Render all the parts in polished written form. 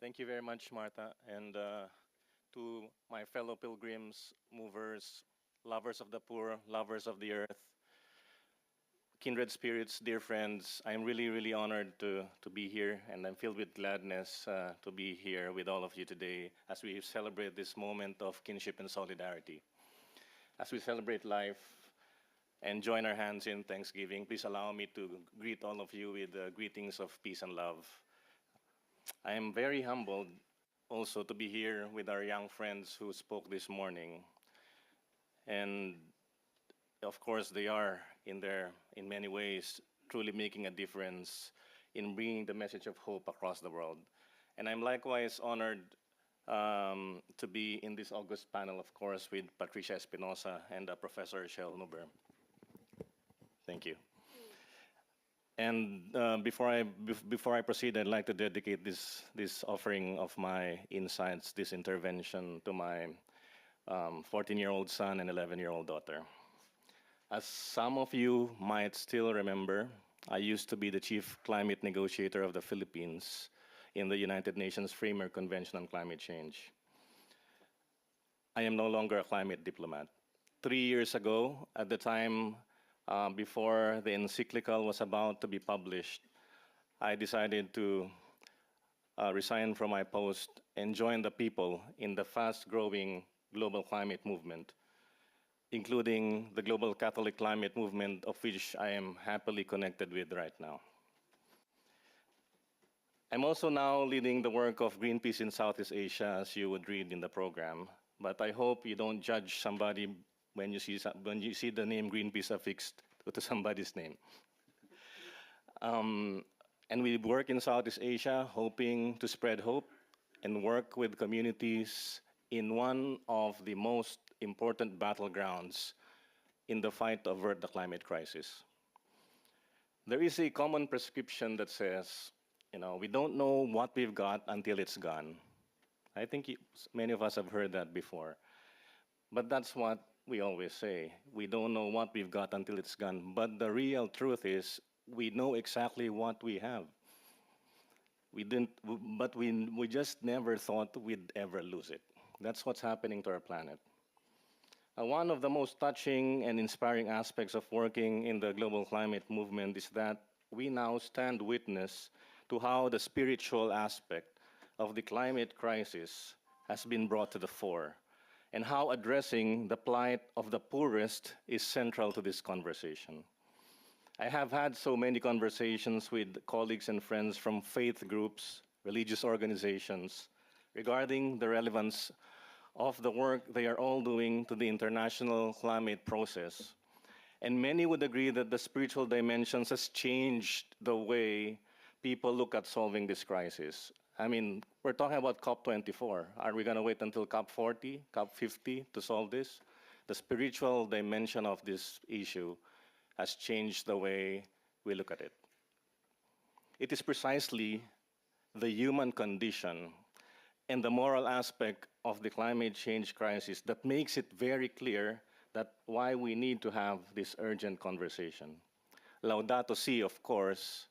Thank you very much, Martha. And to my fellow pilgrims, movers, lovers of the poor, lovers of the earth, kindred spirits, dear friends, I'm really, really honored to be here, and I'm filled with gladness to be here with all of you today as we celebrate this moment of kinship and solidarity. As we celebrate life and join our hands in Thanksgiving, please allow me to greet all of you with greetings of peace and love. I am very humbled also to be here with our young friends who spoke this morning. And of course, they are in many ways, truly making a difference in bringing the message of hope across the world. And I'm likewise honored to be in this August panel, of course, with Patricia Espinosa and Professor Shel Nuber. Thank you. And before I proceed, I'd like to dedicate this offering of my insights, this intervention, to my 14-year-old son and 11-year-old daughter. As some of you might still remember, I used to be the chief climate negotiator of the Philippines in the United Nations Framework Convention on Climate Change. I am no longer a climate diplomat. 3 years ago, at the time before the encyclical was about to be published, I decided to resign from my post and join the people in the fast-growing global climate movement, including the global Catholic climate movement, of which I am happily connected with right now. I'm also now leading the work of Greenpeace in Southeast Asia, as you would read in the program, but I hope you don't judge somebody when you see the name Greenpeace affixed to somebody's name. And we work in Southeast Asia, hoping to spread hope and work with communities in one of the most important battlegrounds in the fight to avert the climate crisis. There is a common prescription that says, we don't know what we've got until it's gone. I think many of us have heard that before. But that's what we always say. We don't know what we've got until it's gone. But the real truth is, we know exactly what we have. We just never thought we'd ever lose it. That's what's happening to our planet. One of the most touching and inspiring aspects of working in the global climate movement is that we now stand witness to how the spiritual aspect of the climate crisis has been brought to the fore, and how addressing the plight of the poorest is central to this conversation. I have had so many conversations with colleagues and friends from faith groups, religious organizations, regarding the relevance of the work they are all doing to the international climate process. And many would agree that the spiritual dimensions has changed the way people look at solving this crisis. I mean, we're talking about COP24. Are we going to wait until COP40, COP50 to solve this? The spiritual dimension of this issue has changed the way we look at it. It is precisely the human condition and the moral aspect of the climate change crisis that makes it very clear that why we need to have this urgent conversation. Laudato Si, of course,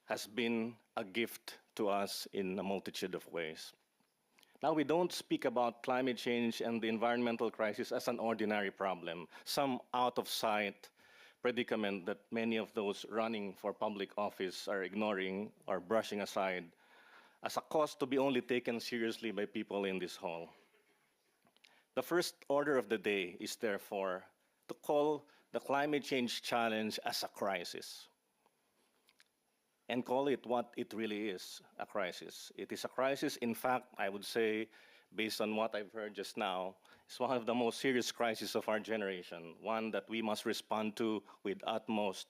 has been a gift to us in a multitude of ways. Now, we don't speak about climate change and the environmental crisis as an ordinary problem, some out-of-sight predicament that many of those running for public office are ignoring or brushing aside as a cause to be only taken seriously by people in this hall. The first order of the day is therefore to call the climate change challenge as a crisis, and call it what it really is, a crisis. It is a crisis. In fact, I would say, based on what I've heard just now, it's one of the most serious crises of our generation, one that we must respond to with utmost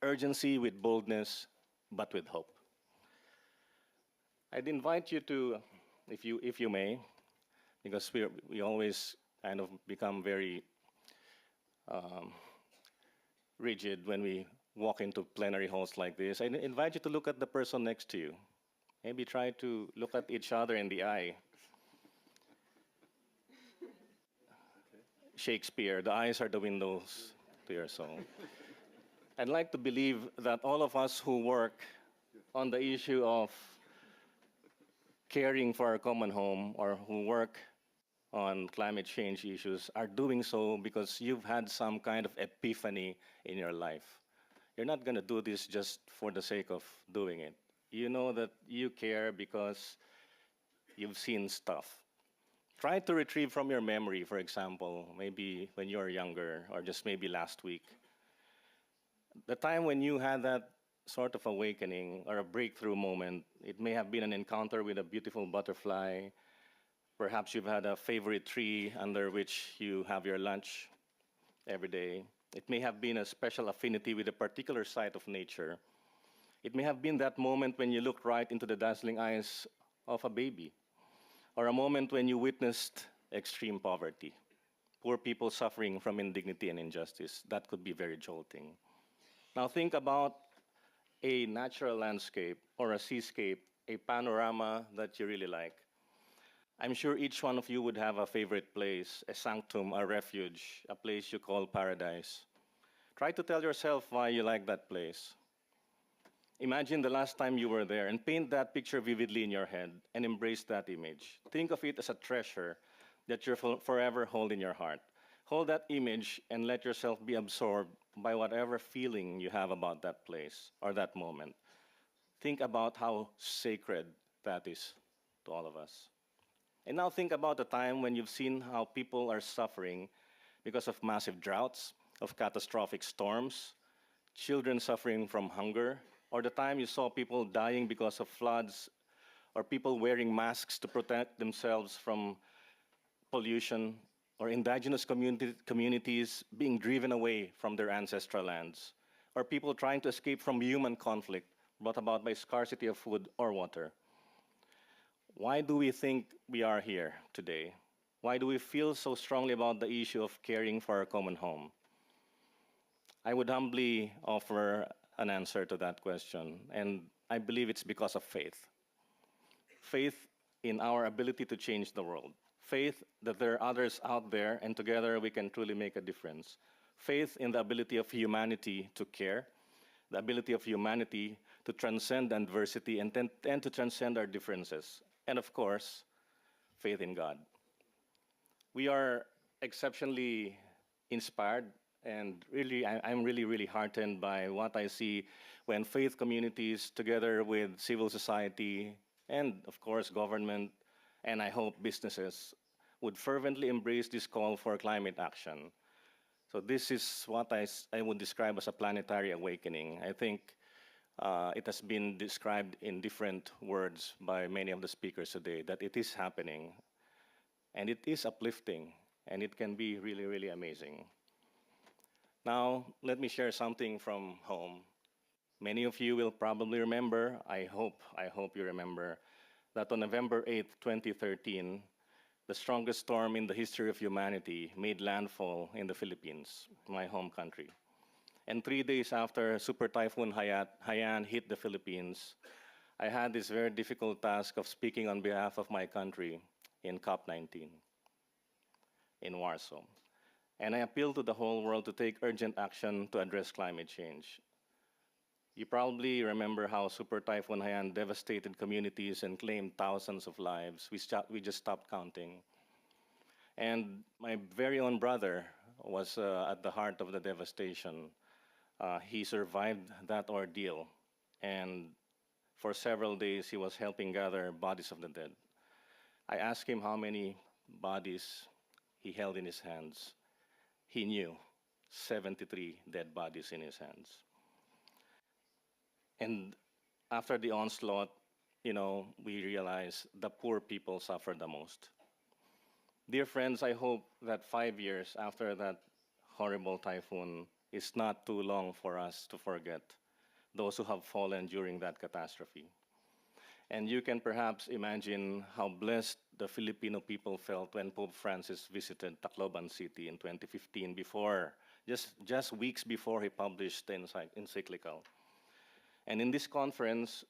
urgency, with boldness, but with hope. I'd invite you to, if you may, because we always kind of become very rigid when we walk into plenary halls like this, I invite you to look at the person next to you. Maybe try to look at each other in the eye. Shakespeare, the eyes are the windows to your soul. I'd like to believe that all of us who work on the issue of caring for our common home or who work on climate change issues are doing so because you've had some kind of epiphany in your life. You're not going to do this just for the sake of doing it. You know that you care because you've seen stuff. Try to retrieve from your memory, for example, maybe when you were younger or just maybe last week, the time when you had that sort of awakening or a breakthrough moment. It may have been an encounter with a beautiful butterfly. Perhaps you've had a favorite tree under which you have your lunch every day. It may have been a special affinity with a particular site of nature. It may have been that moment when you looked right into the dazzling eyes of a baby, or a moment when you witnessed extreme poverty, poor people suffering from indignity and injustice. That could be very jolting. Now think about a natural landscape or a seascape, a panorama that you really like. I'm sure each one of you would have a favorite place, a sanctum, a refuge, a place you call paradise. Try to tell yourself why you like that place. Imagine the last time you were there and paint that picture vividly in your head and embrace that image. Think of it as a treasure that you'll forever hold in your heart. Hold that image and let yourself be absorbed by whatever feeling you have about that place or that moment. Think about how sacred that is to all of us. And now think about the time when you've seen how people are suffering because of massive droughts, of catastrophic storms, children suffering from hunger, or the time you saw people dying because of floods, or people wearing masks to protect themselves from pollution, or indigenous communities being driven away from their ancestral lands, or people trying to escape from human conflict brought about by scarcity of food or water. Why do we think we are here today? Why do we feel so strongly about the issue of caring for our common home? I would humbly offer an answer to that question, and I believe it's because of faith. Faith in our ability to change the world. Faith that there are others out there and together we can truly make a difference. Faith in the ability of humanity to care, the ability of humanity to transcend adversity and to transcend our differences. And of course, faith in God. We are exceptionally inspired and really, I'm really heartened by what I see when faith communities together with civil society and of course government and I hope businesses would fervently embrace this call for climate action. So this is what I would describe as a planetary awakening. I think it has been described in different words by many of the speakers today, that it is happening, and it is uplifting, and it can be really amazing. Now, let me share something from home. Many of you will probably remember, I hope you remember, that on November 8th, 2013, the strongest storm in the history of humanity made landfall in the Philippines, my home country. And 3 days after Super Typhoon Haiyan hit the Philippines, I had this very difficult task of speaking on behalf of my country in COP19 in Warsaw. And I appeal to the whole world to take urgent action to address climate change. You probably remember how Super Typhoon Haiyan devastated communities and claimed thousands of lives. We just stopped counting. And my very own brother was at the heart of the devastation. He survived that ordeal, and for several days he was helping gather bodies of the dead. I asked him how many bodies he held in his hands. He knew 73 dead bodies in his hands. And after the onslaught, we realized the poor people suffered the most. Dear friends, I hope that 5 years after that horrible typhoon is not too long for us to forget those who have fallen during that catastrophe. And you can perhaps imagine how blessed the Filipino people felt when Pope Francis visited Tacloban City in 2015, just weeks before he published the encyclical. And in this conference,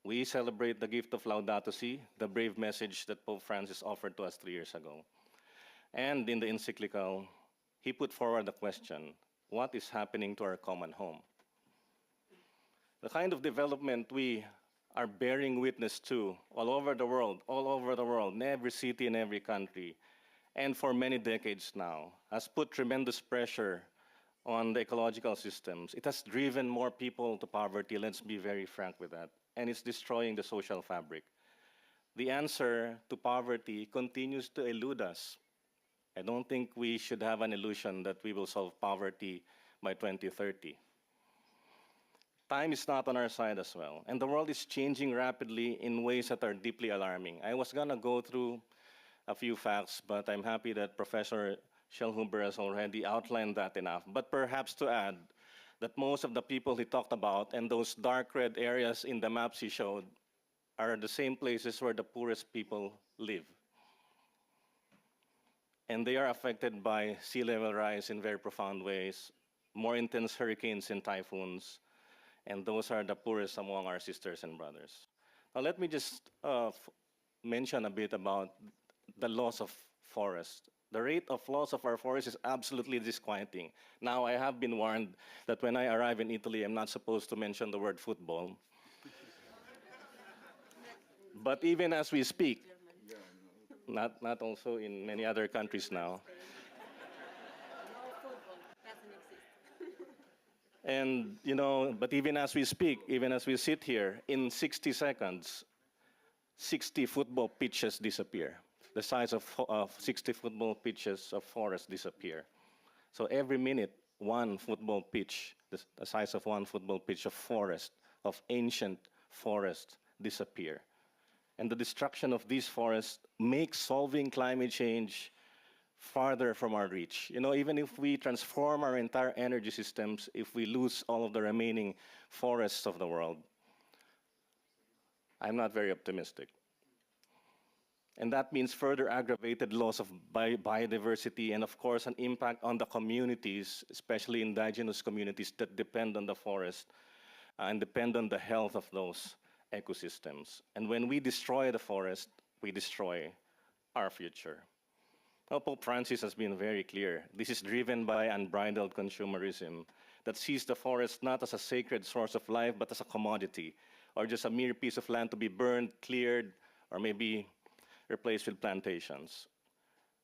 we celebrate the gift of Laudato Si, the brave message that Pope Francis offered to us 3 years ago. And in the encyclical, he put forward the question, what is happening to our common home? The kind of development we are bearing witness to all over the world, in every city, in every country, and for many decades now, has put tremendous pressure on the ecological systems. It has driven more people to poverty, let's be very frank with that, and it's destroying the social fabric. The answer to poverty continues to elude us. I don't think we should have an illusion that we will solve poverty by 2030. Time is not on our side as well, and the world is changing rapidly in ways that are deeply alarming. I was gonna go through a few facts, but I'm happy that Professor Schellhuber has already outlined that enough. But perhaps to add that most of the people he talked about and those dark red areas in the maps he showed are the same places where the poorest people live. And they are affected by sea level rise in very profound ways, more intense hurricanes and typhoons, and those are the poorest among our sisters and brothers. Now let me just mention a bit about the loss of forest. The rate of loss of our forest is absolutely disquieting. Now I have been warned that when I arrive in Italy, I'm not supposed to mention the word football. But even as we speak, not also in many other countries now. And, but even as we speak, even as we sit here, in 60 seconds, 60 football pitches disappear. The size of 60 football pitches of forest disappear. So every minute, one football pitch, the size of one football pitch of forest, of ancient forest, disappear. And the destruction of these forests makes solving climate change farther from our reach. Even if we transform our entire energy systems, if we lose all of the remaining forests of the world, I'm not very optimistic. And that means further aggravated loss of biodiversity and, of course, an impact on the communities, especially indigenous communities that depend on the forest and depend on the health of those ecosystems. And when we destroy the forest, we destroy our future. Well, Pope Francis has been very clear. This is driven by unbridled consumerism that sees the forest not as a sacred source of life, but as a commodity, or just a mere piece of land to be burned, cleared, or maybe replaced with plantations.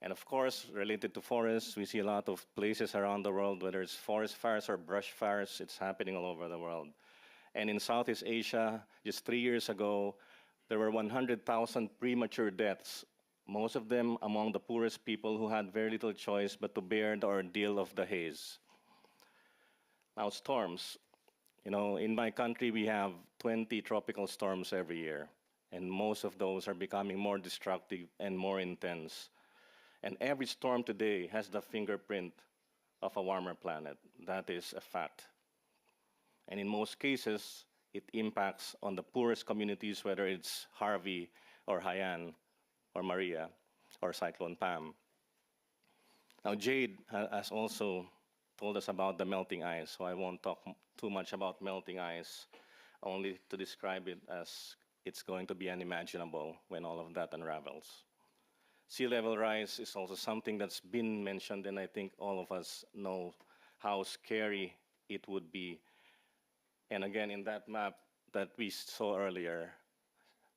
And of course, related to forests, we see a lot of places around the world, whether it's forest fires or brush fires, it's happening all over the world. And in Southeast Asia, just 3 years ago, there were 100,000 premature deaths, most of them among the poorest people who had very little choice but to bear the ordeal of the haze. Now, storms. In my country, we have 20 tropical storms every year, and most of those are becoming more destructive and more intense. And every storm today has the fingerprint of a warmer planet. That is a fact. And in most cases, it impacts on the poorest communities, whether it's Harvey or Haiyan or Maria or Cyclone Pam. Now, Jade has also told us about the melting ice, so I won't talk too much about melting ice, only to describe it as it's going to be unimaginable when all of that unravels. Sea level rise is also something that's been mentioned, and I think all of us know how scary it would be. And again, in that map that we saw earlier,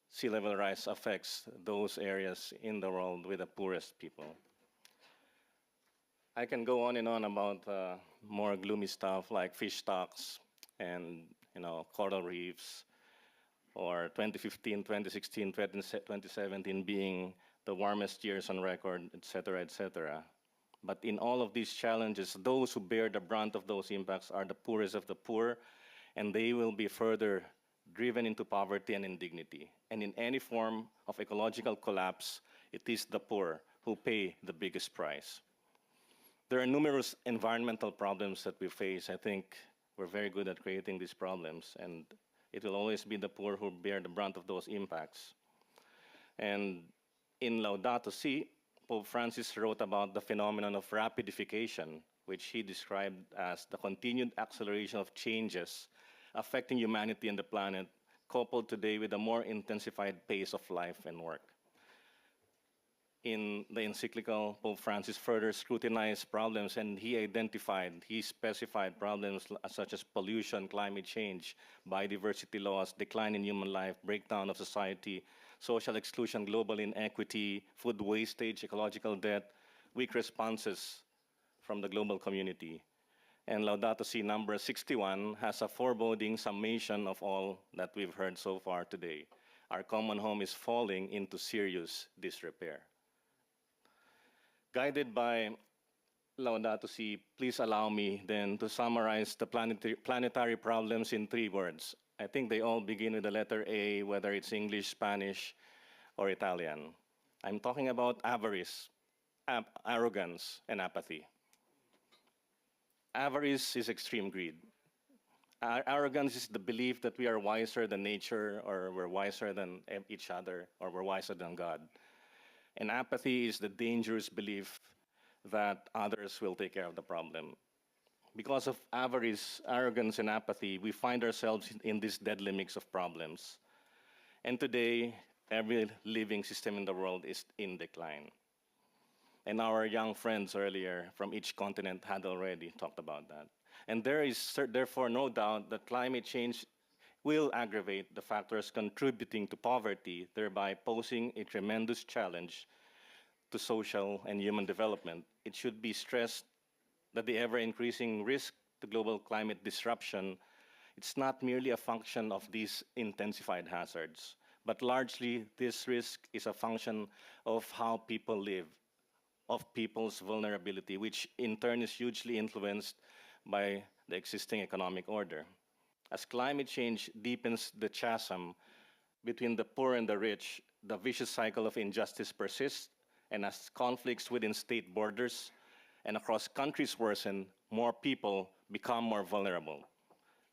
sea level rise affects those areas in the world with the poorest people. I can go on and on about more gloomy stuff like fish stocks and coral reefs, or 2015, 2016, 2017 being the warmest years on record, et cetera, et cetera. But in all of these challenges, those who bear the brunt of those impacts are the poorest of the poor, and they will be further driven into poverty and indignity. And in any form of ecological collapse, it is the poor who pay the biggest price. There are numerous environmental problems that we face. I think we're very good at creating these problems, and it will always be the poor who bear the brunt of those impacts. And in Laudato Si, Pope Francis wrote about the phenomenon of rapidification, which he described as the continued acceleration of changes affecting humanity and the planet, coupled today with a more intensified pace of life and work. in the encyclical, Pope Francis further scrutinized problems, and he specified problems such as pollution, climate change, biodiversity loss, decline in human life, breakdown of society, social exclusion, global inequity, food wastage, ecological debt, weak responses from the global community. And Laudato Si number 61 has a foreboding summation of all that we've heard so far today. Our common home is falling into serious disrepair. Guided by Laudato Si, please allow me then to summarize the planetary problems in 3 words. I think they all begin with the letter A, whether it's English, Spanish, or Italian. I'm talking about avarice, arrogance, and apathy. Avarice is extreme greed. Arrogance is the belief that we are wiser than nature, or we're wiser than each other, or we're wiser than God. And apathy is the dangerous belief that others will take care of the problem. Because of avarice, arrogance, and apathy, we find ourselves in this deadly mix of problems. And today, every living system in the world is in decline. And our young friends earlier from each continent had already talked about that. And there is therefore no doubt that climate change will aggravate the factors contributing to poverty, thereby posing a tremendous challenge to social and human development. It should be stressed that the ever-increasing risk to global climate disruption, it's not merely a function of these intensified hazards, but largely this risk is a function of how people live, of people's vulnerability, which in turn is hugely influenced by the existing economic order. As climate change deepens the chasm between the poor and the rich, the vicious cycle of injustice persists, and as conflicts within state borders and across countries worsen, more people become more vulnerable.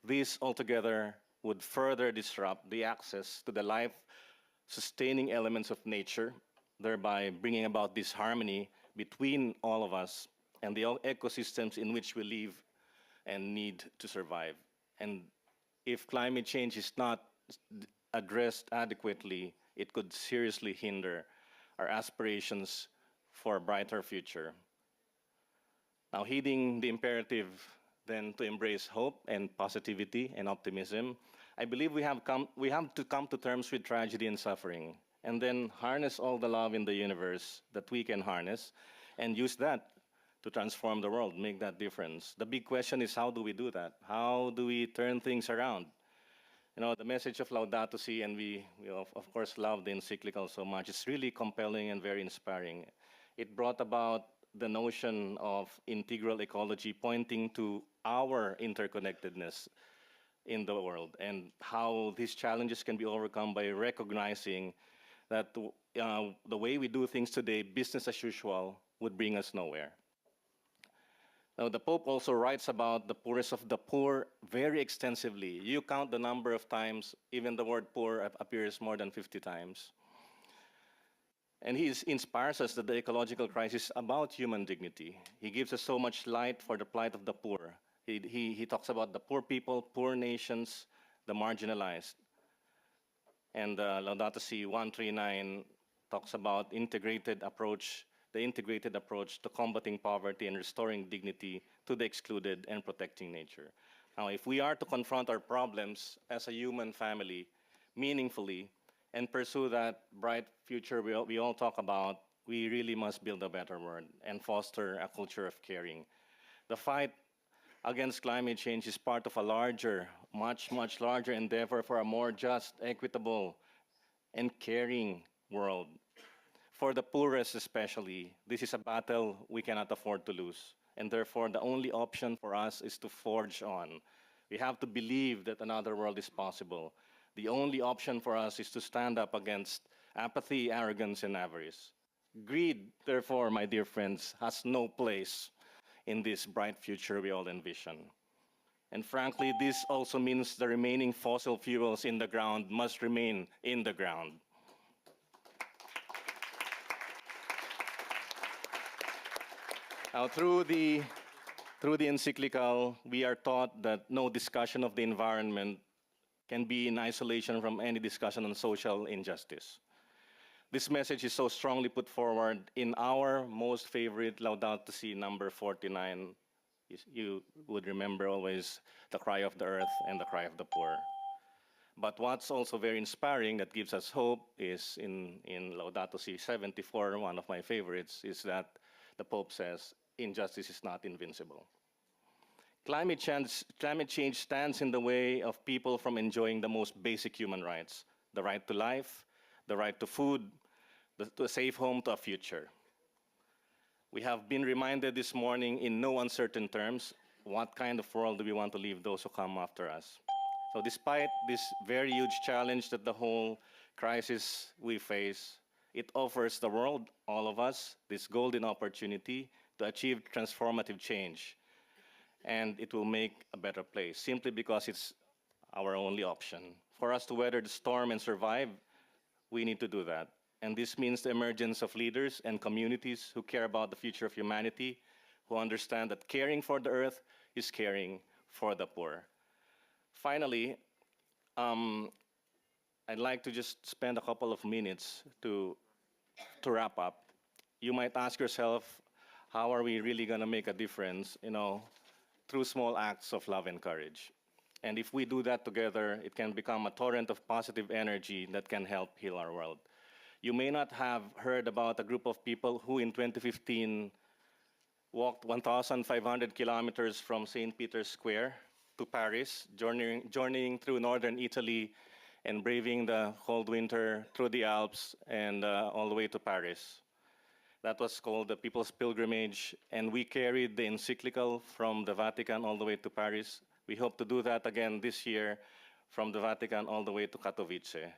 This altogether would further disrupt the access to the life-sustaining elements of nature, thereby bringing about disharmony between all of us and the ecosystems in which we live and need to survive. And if climate change is not addressed adequately, it could seriously hinder our aspirations for a brighter future. Now, heeding the imperative then to embrace hope and positivity and optimism, I believe we have to come to terms with tragedy and suffering, and then harness all the love in the universe that we can harness and use that to transform the world, make that difference. The big question is, how do we do that? How do we turn things around? You know, the message of Laudato Si, and we of course love the encyclical so much, it's really compelling and very inspiring. It brought about the notion of integral ecology, pointing to our interconnectedness in the world and how these challenges can be overcome by recognizing that the way we do things today, business as usual, would bring us nowhere. Now, the Pope also writes about the poorest of the poor very extensively. You count the number of times, even the word poor appears more than 50 times. And he inspires us that the ecological crisis is about human dignity. He gives us so much light for the plight of the poor. He talks about the poor people, poor nations, the marginalized. And Laudato Si 139 talks about the integrated approach to combating poverty and restoring dignity to the excluded and protecting nature. Now, if we are to confront our problems as a human family meaningfully and pursue that bright future we all talk about, we really must build a better world and foster a culture of caring. The fight against climate change is part of a larger, much larger endeavor for a more just, equitable, and caring world. For the poorest especially, this is a battle we cannot afford to lose. And therefore, the only option for us is to forge on. We have to believe that another world is possible. The only option for us is to stand up against apathy, arrogance, and avarice. Greed, therefore, my dear friends, has no place in this bright future we all envision. And frankly, this also means the remaining fossil fuels in the ground must remain in the ground. Now, through the encyclical, we are taught that no discussion of the environment can be in isolation from any discussion on social injustice. This message is so strongly put forward in our most favorite Laudato Si number 49. You would remember always the cry of the earth and the cry of the poor. But what's also very inspiring that gives us hope is in Laudato Si 74, one of my favorites, is that the Pope says, injustice is not invincible. Climate change stands in the way of people from enjoying the most basic human rights, the right to life, the right to food, to a safe home, to a future. We have been reminded this morning in no uncertain terms, what kind of world do we want to leave those who come after us? So despite this very huge challenge that the whole crisis we face, it offers the world, all of us, this golden opportunity to achieve transformative change. And it will make a better place, simply because it's our only option. For us to weather the storm and survive, we need to do that. And this means the emergence of leaders and communities who care about the future of humanity, who understand that caring for the earth is caring for the poor. Finally, I'd like to just spend a couple of minutes to wrap up. You might ask yourself, how are we really going to make a difference, through small acts of love and courage? And if we do that together, it can become a torrent of positive energy that can help heal our world. You may not have heard about a group of people who in 2015 walked 1,500 kilometers from St. Peter's Square to Paris, journeying through northern Italy and braving the cold winter through the Alps and all the way to Paris. That was called the People's Pilgrimage, and we carried the encyclical from the Vatican all the way to Paris. We hope to do that again this year from the Vatican all the way to Katowice.